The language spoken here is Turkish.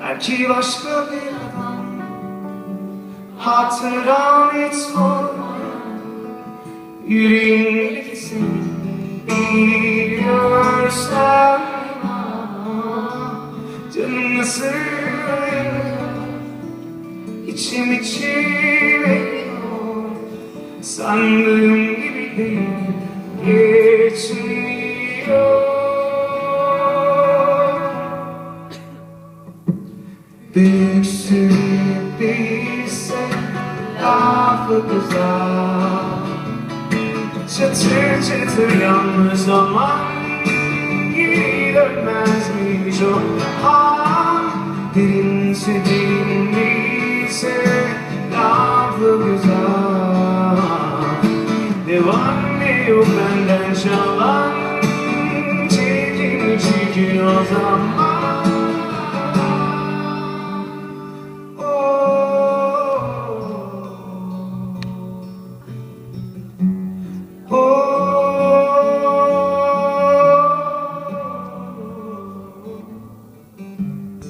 Belki başka bir adam hatıran hiç olmayan yüreğimdeki seni bir görsem canım nasıl yanıyor, içim yanıyor. Sandığım gibi değil, geçmiyor. Büyüksün değilse lafı güzel, çatır çatır yalnız zaman geri dönmez miymiş o an? Derinse derin değilse lafı güzel, ne var ne yok benden çalan, çirkin çirkin o zaman.